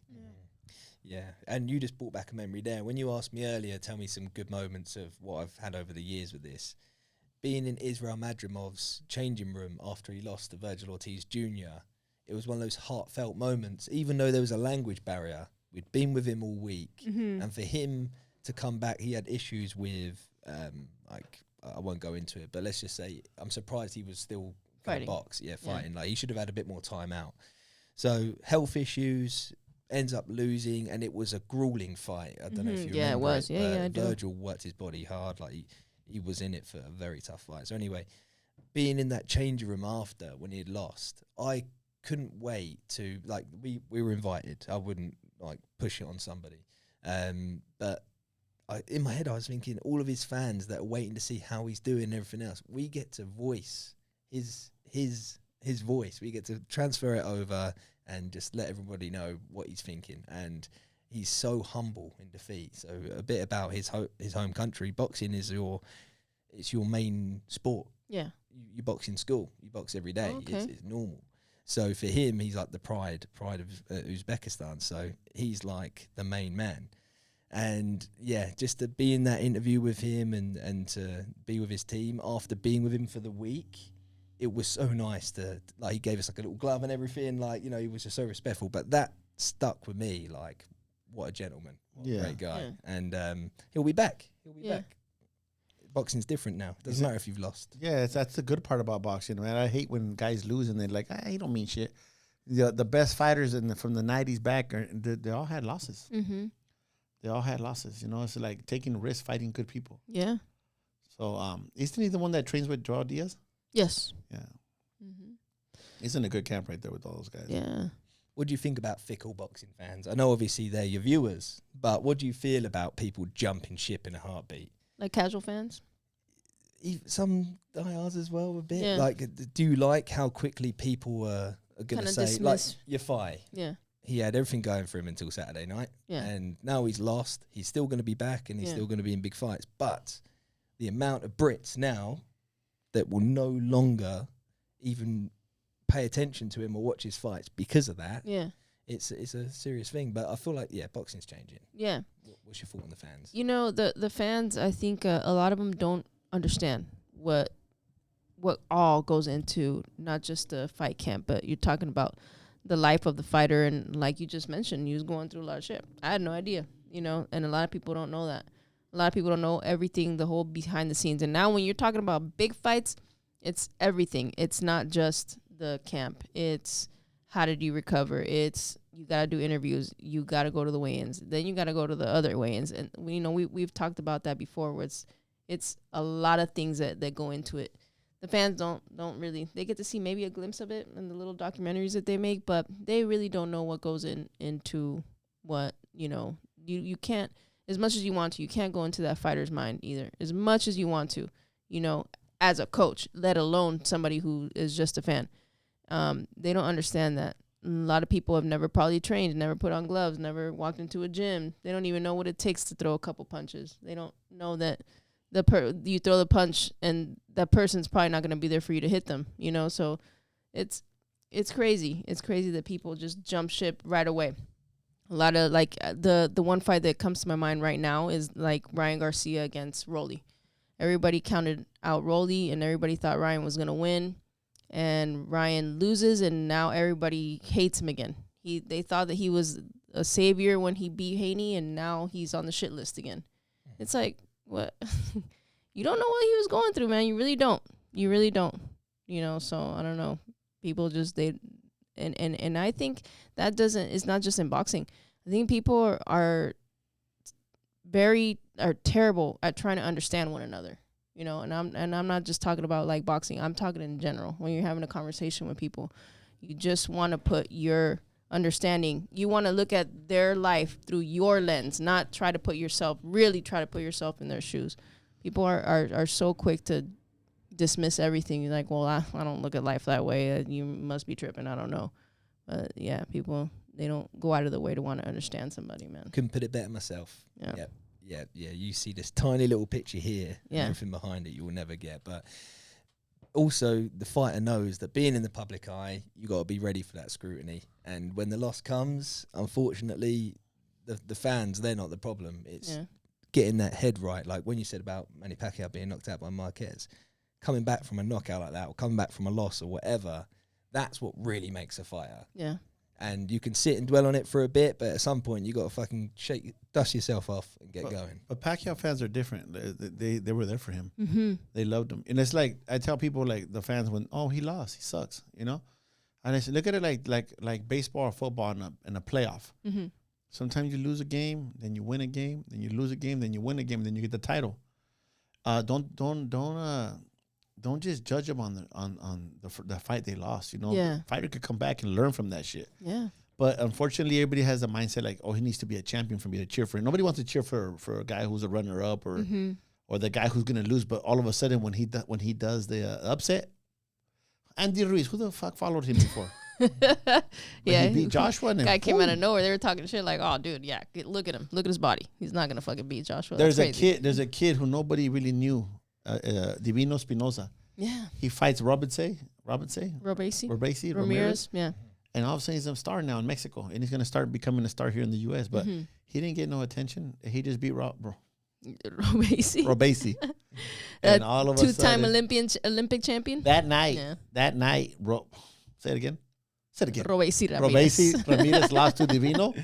Yeah. And you just brought back a memory there. When you asked me earlier, tell me some good moments of what I've had over the years with this. Being in Israel Madrimov's changing room after he lost to Virgil Ortiz Jr., it was one of those heartfelt moments, even though there was a language barrier. We'd been with him all week. And for him to come back, he had issues with, I won't go into it, but let's just say I'm surprised he was still Fighting. box. Yeah, fighting. Like he should have had a bit more time out. So health issues, ends up losing, and it was a grueling fight. I don't know if you remember. Yeah, it was. Yeah, I do. Virgil worked his body hard. Like he was in it for a very tough fight. So anyway, being in that changing room after when he had lost, I couldn't wait to, like, we were invited. I wouldn't like push it on somebody. But in my head I was thinking, all of his fans that are waiting to see how he's doing and everything else, we get to voice his voice. We get to transfer it over and just let everybody know what he's thinking. And he's so humble in defeat. So a bit about his home country. Boxing is your main sport. Yeah. You box in school. You box every day. Oh, okay. It's normal. So for him, he's like the pride of Uzbekistan. So he's like the main man. And yeah, just to be in that interview with him and to be with his team after being with him for the week, it was so nice to, like, he gave us like a little glove and everything. Like, you know, he was just so respectful. But that stuck with me. Like, what a gentleman. What a great guy. Yeah. And he'll be back. He'll be back. Boxing's different now. It doesn't matter if you've lost. Yeah, that's the good part about boxing, man. I hate when guys lose and they're like, he don't mean shit. The best fighters from the 90s back, they all had losses. Mm-hmm. They all had losses. You know, it's like taking risks, fighting good people. Yeah. So, isn't he the one that trains with Joao Diaz? Yes. Yeah. Mm-hmm. He's in a good camp right there with all those guys. Yeah. What do you think about fickle boxing fans? I know obviously they're your viewers, but what do you feel about people jumping ship in a heartbeat? Like casual fans? Some diehards as well, a bit. Yeah. Like, do you like how quickly people are going to say, dismiss. Like, Yafai? Yeah. He had everything going for him until Saturday night. Yeah. And now he's lost. He's still going to be back and he's still going to be in big fights. But the amount of Brits now that will no longer even pay attention to him or watch his fights because of that. Yeah. It's a serious thing. But I feel like, boxing's changing. Yeah. What's your thought on the fans? You know, the fans, I think a lot of them don't understand what all goes into not just the fight camp, but you're talking about the life of the fighter. And like you just mentioned, you was going through a lot of shit. I had no idea, you know, and a lot of people don't know that. A lot of people don't know everything, the whole behind the scenes. And now when you're talking about big fights, it's everything. It's not just the camp. It's how did you recover? It's you got to do interviews. You got to go to the weigh-ins. Then you got to go to the other weigh-ins. And, we've talked about that before where it's a lot of things that go into it. The fans don't really, they get to see maybe a glimpse of it in the little documentaries that they make, but they really don't know what goes into what, you know, you can't, as much as you want to, you can't go into that fighter's mind either, as much as you want to, you know, as a coach, let alone somebody who is just a fan. They don't understand that. A lot of people have never probably trained, never put on gloves, never walked into a gym. They don't even know what it takes to throw a couple punches. They don't know that you throw the punch and that person's probably not going to be there for you to hit them, you know? So it's crazy. It's crazy that people just jump ship right away. A lot of like the one fight that comes to my mind right now is like Ryan Garcia against Rolly. Everybody counted out Rolly and everybody thought Ryan was going to win, and Ryan loses and now everybody hates him again. They thought that he was a savior when he beat Haney and now he's on the shit list again. It's like, what? You don't know what he was going through, man. You really don't. You really don't. You know, so I don't know. People just and I think that it's not just in boxing. I think people are terrible at trying to understand one another. You know, and I'm not just talking about like boxing. I'm talking in general. When you're having a conversation with people, you just want to put your understanding. You want to look at their life through your lens, not try to put yourself in their shoes. People are so quick to dismiss everything. You're like, well, I don't look at life that way. You must be tripping. I don't know. But yeah, people, they don't go out of the way to want to understand somebody, man. Couldn't put it better myself. Yeah. Yep. Yeah. You see this tiny little picture here. Yeah. Everything behind it you will never get. But also, the fighter knows that being in the public eye, you got to be ready for that scrutiny. And when the loss comes, unfortunately, the fans, they're not the problem. It's getting that head right. Like when you said about Manny Pacquiao being knocked out by Marquez, coming back from a knockout like that or coming back from a loss or whatever, that's what really makes a fighter. Yeah. And you can sit and dwell on it for a bit, but at some point you got to fucking dust yourself off and get going. But Pacquiao fans are different. They were there for him. Mm-hmm. They loved him. And it's like, I tell people, like, the fans, when, oh, he lost, he sucks, you know? And I say, look at it like baseball or football in a playoff. Mm-hmm. Sometimes you lose a game, then you win a game, then you lose a game, then you win a game, then you get the title. Don't just judge them on the fight they lost. You know, Yeah. Fighter could come back and learn from that shit. Yeah. But unfortunately, everybody has a mindset like, oh, he needs to be a champion for me to cheer for him. Nobody wants to cheer for a guy who's a runner up or the guy who's gonna lose. But all of a sudden, when he does the upset, Andy Ruiz, who the fuck followed him before? Yeah, he beat Joshua. And guy came out of nowhere. They were talking shit like, "Oh, dude, yeah, look at him. Look at his body. He's not gonna fucking beat Joshua." There's a kid who nobody really knew, Divino Espinosa. Yeah, he fights Robesi, Ramirez. Yeah, and all of a sudden he's a star now in Mexico, and he's gonna start becoming a star here in the U.S. But he didn't get no attention. He just beat Robesi. And all of a sudden, two-time Olympic champion. That night, say it again. Robesi Ramirez lost to Divino,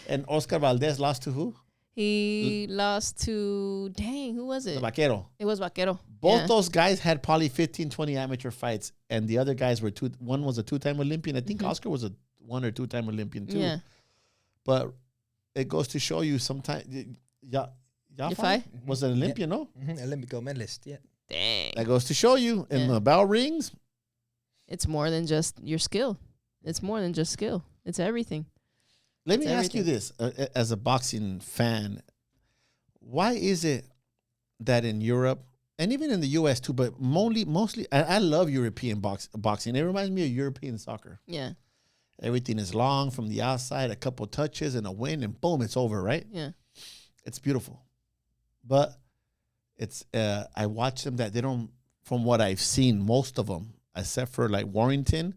and Oscar Valdez lost to who? He lost to, who was it? The Vaquero. It was Vaquero. Both those guys had probably 15, 20 amateur fights, and the other guys were one was a 2-time Olympian. I think Oscar was a 1 or 2-time Olympian too. Yeah. But it goes to show you sometimes, Yafai was an Olympian, no? Mm-hmm. Olympic gold medalist, yeah. Dang. That goes to show you, in the bell rings. It's more than just your skill. It's more than just skill. It's everything. Let me ask you this, as a boxing fan, why is it that in Europe, and even in the U.S. too, but mostly, I love European boxing. It reminds me of European soccer. Yeah. Everything is long from the outside, a couple touches and a win, and boom, it's over, right? Yeah. It's beautiful. But it's I watch them that they don't, from what I've seen, most of them, except for like Warrington,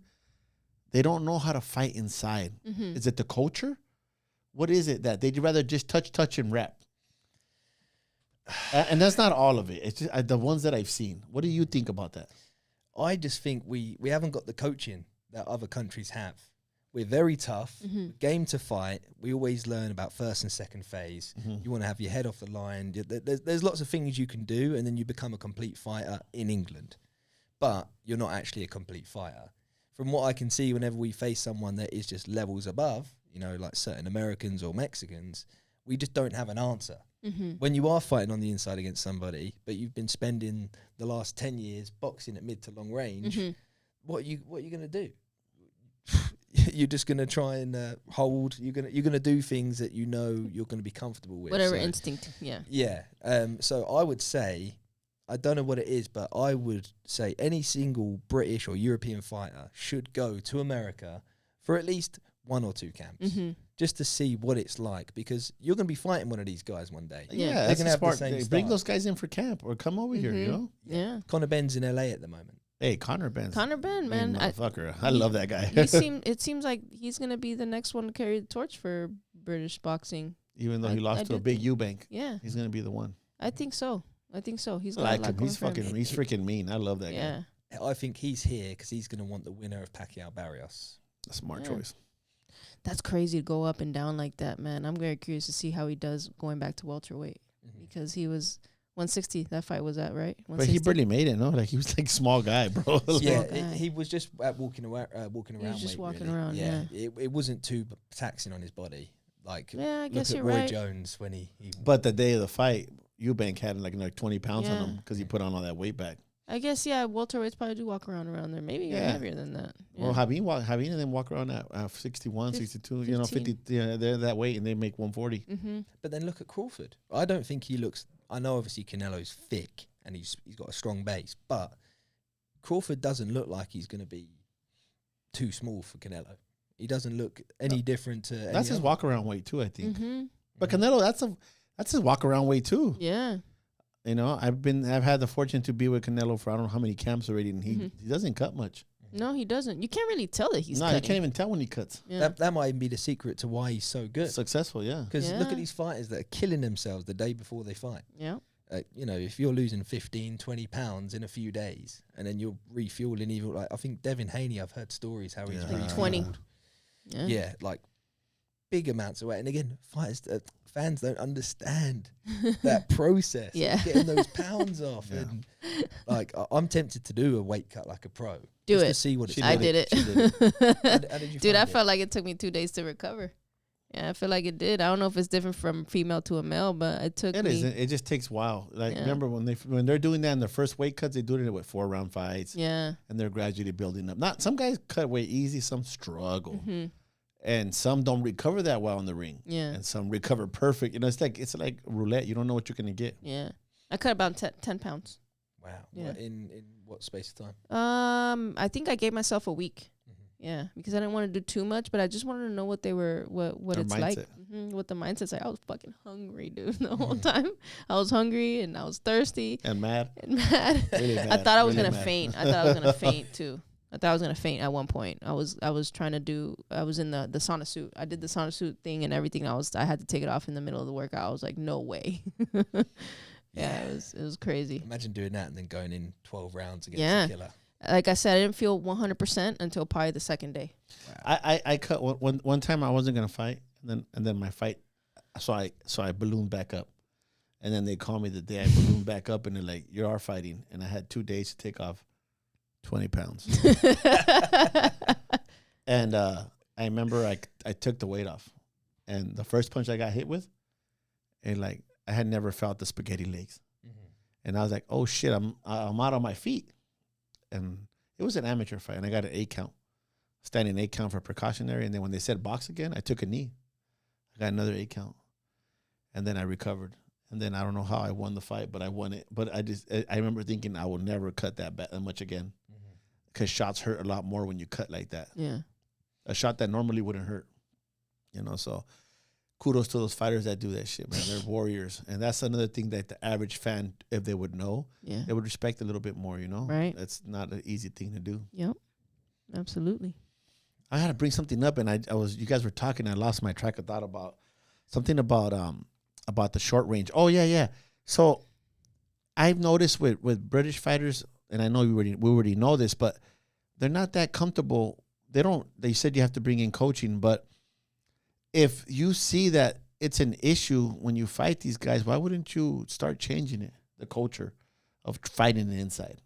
they don't know how to fight inside. Mm-hmm. Is it the culture? What is it that they'd rather just touch, and rap? And that's not all of it. It's just, the ones that I've seen. What do you think about that? I just think we haven't got the coaching that other countries have. We're very tough, game to fight. We always learn about first and second phase. You want to have your head off the line. There's lots of things you can do, and then you become a complete fighter in England. But you're not actually a complete fighter. From what I can see, whenever we face someone that is just levels above, you know, like certain Americans or Mexicans, we just don't have an answer. When you are fighting on the inside against somebody, but you've been spending the last 10 years boxing at mid to long range, what are you going to do? You're just going to try and hold. You're going to do things that you know you're going to be comfortable with. Whatever instinct, Yeah. So I would say, I don't know what it is, but I would say any single British or European fighter should go to America for at least 1 or 2 camps, just to see what it's like, because you're going to be fighting one of these guys one day. Yeah, they're going to have the same bring those guys in for camp or come over here, you know? Yeah. Conor Benn's in LA at the moment. Hey, Conor Benn, man. Motherfucker. I love that guy. It seems like he's going to be the next one to carry the torch for British boxing. Even though he lost to a big Eubank. Yeah. He's going to be the one. I think so. He's I like him. He's freaking mean. I love that guy. I think he's here because he's going to want the winner of Pacquiao Barrios. A smart choice. That's crazy to go up and down like that, man. I'm very curious to see how he does going back to welterweight, because he was 160. That fight was at, right? But he barely made it, no? Like, he was like small guy, bro. He was just walking around. He was just walking really. around. Yeah. It wasn't too taxing on his body. Like, I guess look at you're Roy right. Jones when he. But the day of the fight, Eubank had like 20 pounds on him because he put on all that weight back. I guess, welterweights probably do walk around there. Maybe heavier than that. Yeah. Well, Javin and them walk around at 61, 62, 50. Yeah, they're that weight and they make 140. But then look at Crawford. I don't think he looks. I know obviously Canelo's thick and he's got a strong base, but Crawford doesn't look like he's going to be too small for Canelo. He doesn't look any different to. That's his walk around weight too, I think. But Canelo, that's his walk around weight too. Yeah. You know, I've had the fortune to be with Canelo for I don't know how many camps already, and he doesn't cut much. No, he doesn't. You can't really tell that he's cutting. You can't even tell when he cuts. Yeah. That might even be the secret to why he's so good. Successful, yeah. Because look at these fighters that are killing themselves the day before they fight. Yeah. You know, if you're losing 15, 20 pounds in a few days, and then you're refueling even, like, I think Devin Haney, I've heard stories how he's 20. Yeah, like big amounts of weight. And again, fans don't understand that process. Yeah. Of getting those pounds off. Yeah. And like, I'm tempted to do a weight cut like a pro. Do just it. to see what it's I like. did it. She did it. How did you Dude, find I it? felt like it took me 2 days to recover. Yeah, I feel like it did. I don't know if it's different from female to a male, but it took It me. isn't. It just takes a while. Like, Yeah. remember when they're doing that in their first weight cuts, they do it with 4-round fights. Yeah. And they're gradually building up. Not some guys cut weight easy, some struggle. Mm-hmm. And some don't recover that well in the ring. Yeah. And some recover perfect. You know, it's like roulette. You don't know what you're gonna get. Yeah. I cut about 10 pounds. Wow. Yeah. What, in what space of time? I think I gave myself a week. Mm-hmm. Yeah, because I didn't want to do too much, but I just wanted to know what they were, what Their it's like, mindset. what the mindset's like. I was fucking hungry, dude, the whole time. I was hungry and I was thirsty And mad. and mad. Really I mad, thought I was really gonna mad. faint. I thought I was gonna faint too. I thought I was gonna faint at one point. I was trying to do. I was in the sauna suit. I did the sauna suit thing and everything. I had to take it off in the middle of the workout. I was like, no way. Yeah, it was crazy. Imagine doing that and then going in 12 rounds against Yeah. a killer. Like I said, I didn't feel 100% until probably the second day. I cut one time. I wasn't gonna fight, and then my fight. So I ballooned back up, and then they called me the day I ballooned back up, and they're like, "You are fighting," and I had 2 days to take off 20 pounds. And I remember I took the weight off, and the first punch I got hit with, and like I had never felt the spaghetti legs, and I was like, "Oh shit, I'm out on my feet," and it was an amateur fight, and I got an 8 count, standing 8 count for precautionary, and then when they said box again, I took a knee, I got another 8 count, and then I recovered, and then I don't know how I won the fight, but I won it. But I remember thinking I will never cut that much again, because shots hurt a lot more when you cut like that. Yeah. A shot that normally wouldn't hurt, so kudos to those fighters that do that shit, man. They're warriors. And that's another thing that the average fan, if they would know, Yeah. they would respect a little bit more, Right. That's not an easy thing to do. Yep. Absolutely. I had to bring something up, and you guys were talking, I lost my track of thought about something about the short range. Oh, yeah. So I've noticed with British fighters, and I know we already know this, but they're not that comfortable. They said you have to bring in coaching, but if you see that it's an issue when you fight these guys, why wouldn't you start changing it, the culture of fighting the inside?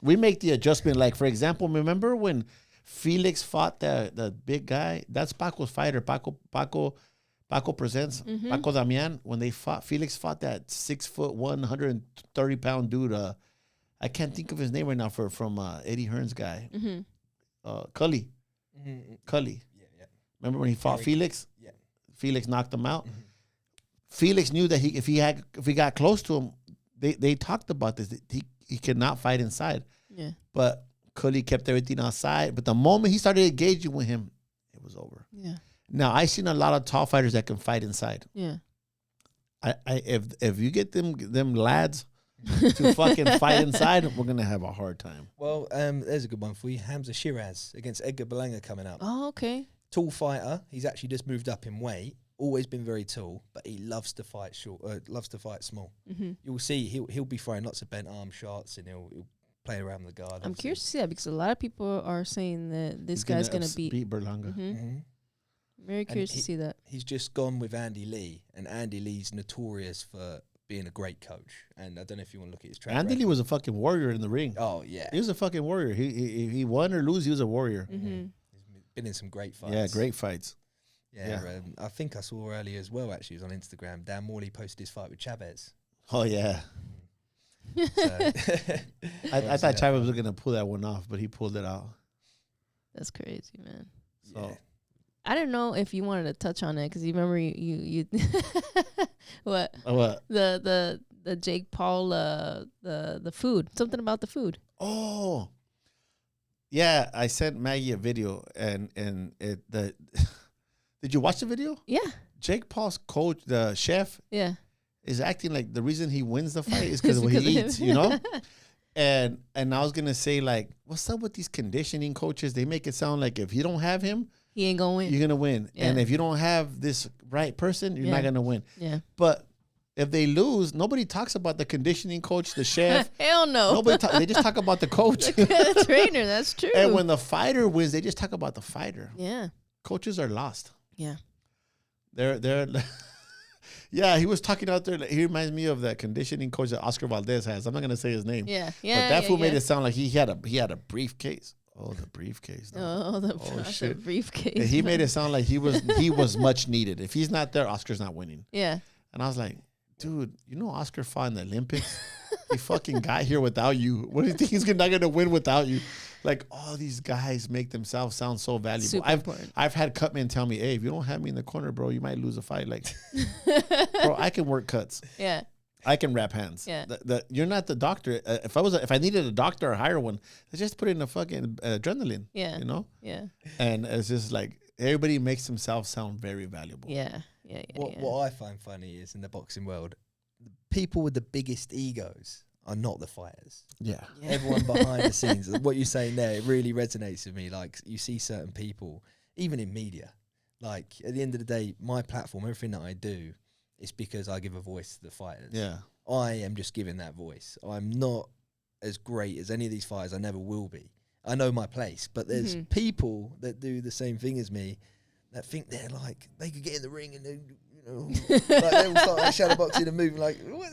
We make the adjustment. Like, for example, remember when Felix fought the big guy? That's Paco's fighter. Paco presents Paco Damian. When they fought, Felix fought that 6'1", 130-pound dude. I can't think of his name right now from Eddie Hearn's guy. Cully. Cully. Yeah. Remember when he fought Felix? Yeah. Felix knocked him out. Felix knew that if he got close to him, they talked about this. He could not fight inside. Yeah. But Cully kept everything outside. But the moment he started engaging with him, it was over. Yeah. Now I seen a lot of tall fighters that can fight inside. Yeah. If you get them lads to fucking fight inside, we're gonna have a hard time. Well, there's a good one for you. Hamza Shiraz against Edgar Berlanga coming up. Oh, okay. Tall fighter. He's actually just moved up in weight. Always been very tall, but he loves to fight short. Loves to fight small. You'll see he'll be throwing lots of bent arm shots, and he'll play around the guard. I'm curious to see that because a lot of people are saying that this guy's gonna beat Berlanga. Very curious to see that. He's just gone with Andy Lee, and Andy Lee's notorious for being a great coach. And I don't know if you want to look at his track Andy record. Lee was a fucking warrior in the ring. Oh yeah, He was a fucking warrior. He won or lose, he was a warrior. He's been in some great fights. Yeah, great fights. Yeah, I think I saw earlier as well. Actually, it was on Instagram. Dan Morley posted his fight with Chavez. Oh yeah. So I thought Chavez was gonna pull that one off, but he pulled it out. That's crazy, man. So Yeah. I don't know if you wanted to touch on it because you remember you what the Jake Paul the food, something about the food. Oh, yeah. I sent Maggie a video, and did you watch the video? Yeah. Jake Paul's coach, the chef, Yeah. is acting like the reason he wins the fight is because of what because he of eats, him. And I was gonna say, like, what's up with these conditioning coaches? They make it sound like if you don't have him, He ain't gonna win. you're gonna win, Yeah. and if you don't have this right person, you're Yeah. not gonna win. Yeah. But if they lose, nobody talks about the conditioning coach, the chef. Hell no. They just talk about the coach. The trainer, that's true. And when the fighter wins, they just talk about the fighter. Yeah. coaches are lost. Yeah. They're yeah, he was talking out there. He reminds me of that conditioning coach that Oscar Valdez has. I'm not gonna say his name. Yeah. But that fool made it sound like he had a briefcase. Oh, the briefcase. No. Oh, shit. The briefcase. And he made it sound like he was much needed. If he's not there, Oscar's not winning. Yeah. And I was like, dude, you know Oscar fought in the Olympics? He fucking got here without you. What do you think he's not going to win without you? Like, all these guys make themselves sound so valuable. Super important. I've had cutmen tell me, hey, if you don't have me in the corner, bro, you might lose a fight. Like, bro, I can work cuts. Yeah. I can wrap hands. Yeah. You're not the doctor. If I needed a doctor or hire one, I just put in a fucking adrenaline. Yeah. You know? Yeah. And it's just like, everybody makes themselves sound very valuable. Yeah. Yeah. What I find funny is in the boxing world, the people with the biggest egos are not the fighters. Yeah. Everyone behind the scenes. What you're saying there, it really resonates with me. Like, you see certain people, even in media, like, at the end of the day, my platform, everything that I do, is because I give a voice to the fighters. Yeah. I am just giving that voice. I'm not as great as any of these fighters. I never will be. I know my place, but there's people that do the same thing as me that think they're like, they could get in the ring and then, like they will start like shadow boxing and moving like, what?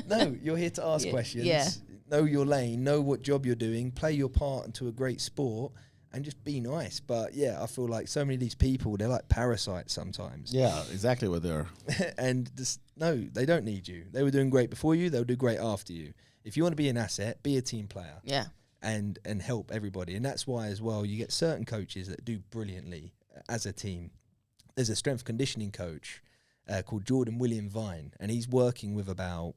No, you're here to ask questions. Yeah. Know your lane, know what job you're doing, play your part into a great sport, and just be nice. But yeah, I feel like so many of these people, they're like parasites sometimes. Yeah, exactly what they are. And just, no, they don't need you. They were doing great before you, they'll do great after you. If you want to be an asset, be a team player. Yeah. And help everybody. And that's why as well, you get certain coaches that do brilliantly as a team. There's a strength conditioning coach called Jordan William Vine, and he's working with about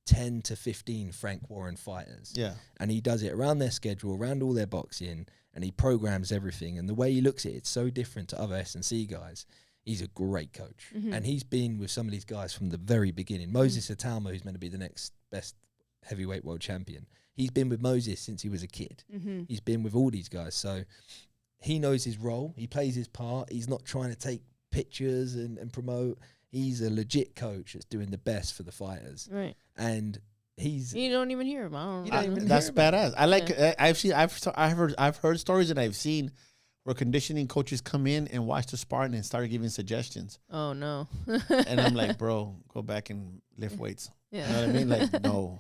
10 to 15 Frank Warren fighters. Yeah. And he does it around their schedule, around all their boxing, and he programs everything. And the way he looks at it, it's so different to other S&C guys. He's a great coach. And he's been with some of these guys from the very beginning. Moses Atama, who's meant to be the next best heavyweight world champion, he's been with Moses since he was a kid. He's been with all these guys. So he knows his role. He plays his part. He's not trying to take pictures and promote. He's a legit coach that's doing the best for the fighters. Right. And you don't even hear him. I don't know. That's badass. I like. I've heard stories and I've seen where conditioning coaches come in and watch the sparring and start giving suggestions. Oh no. And I'm like, bro, go back and lift weights. Yeah. You know what I mean? Like, no,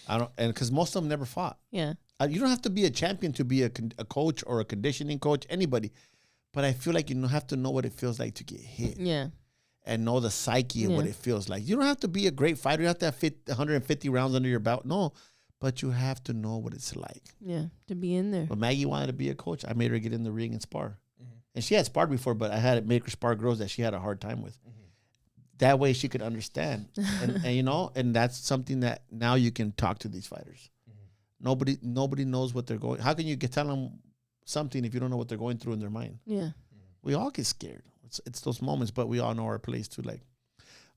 I don't. And because most of them never fought. Yeah. You don't have to be a champion to be a coach or a conditioning coach. Anybody. But I feel like you have to know what it feels like to get hit. Yeah. And know the psyche of what it feels like. You don't have to be a great fighter. You don't have to have 150 rounds under your belt. No. But you have to know what it's like. Yeah. To be in there. But Maggie wanted to be a coach. I made her get in the ring and spar. And she had sparred before, but I had to make her spar girls that she had a hard time with. That way she could understand. and you know, and that's something that now you can talk to these fighters. Nobody knows what they're going. How can you tell them something if you don't know what they're going through in their mind? Yeah. We all get scared. It's those moments, but we all know our place too. Like,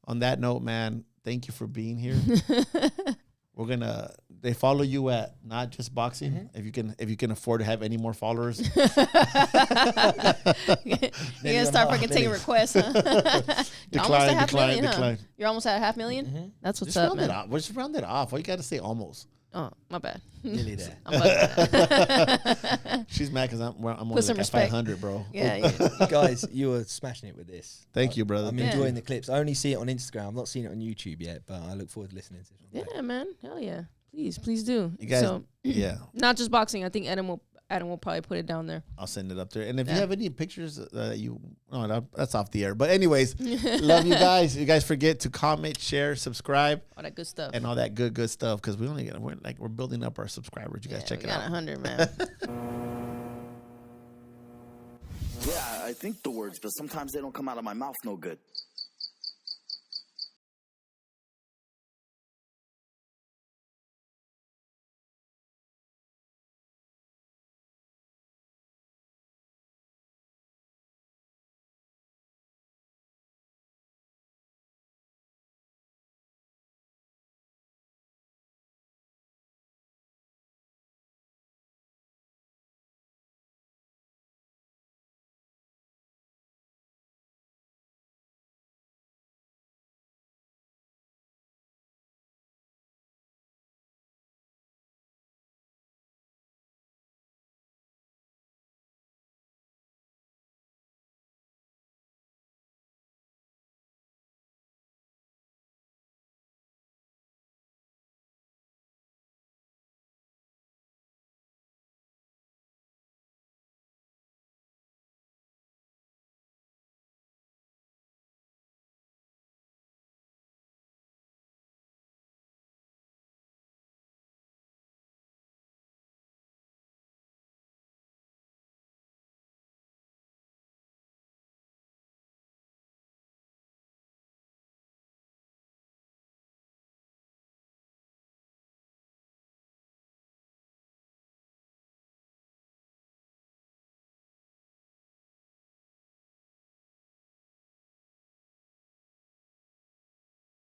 on that note, man, thank you for being here. They follow you at Not Just Boxing. If you can afford to have any more followers. You're gonna start freaking taking requests, huh? Decline. You're almost at 500,000? That's what's just up, man. We'll just round it off. Why you gotta say almost? Oh, my bad. nearly there. She's mad because I'm only Put some like at respect. 500, bro. Yeah. Guys, you were smashing it with this. Thank you, brother. I'm enjoying the clips. I only see it on Instagram. I'm not seeing it on YouTube yet, but I look forward to listening to this one. Yeah, man. Hell yeah. Please do. You guys, yeah. Not Just Boxing. I think Adam will probably put it down there. I'll send it up there. And if you have any pictures that's off the air. But anyways, love you guys. You guys forget to comment, share, subscribe. All that good stuff. And all that good stuff. Because we're building up our subscribers. You guys check it out. 100, man. Yeah, I think the words, but sometimes they don't come out of my mouth no good.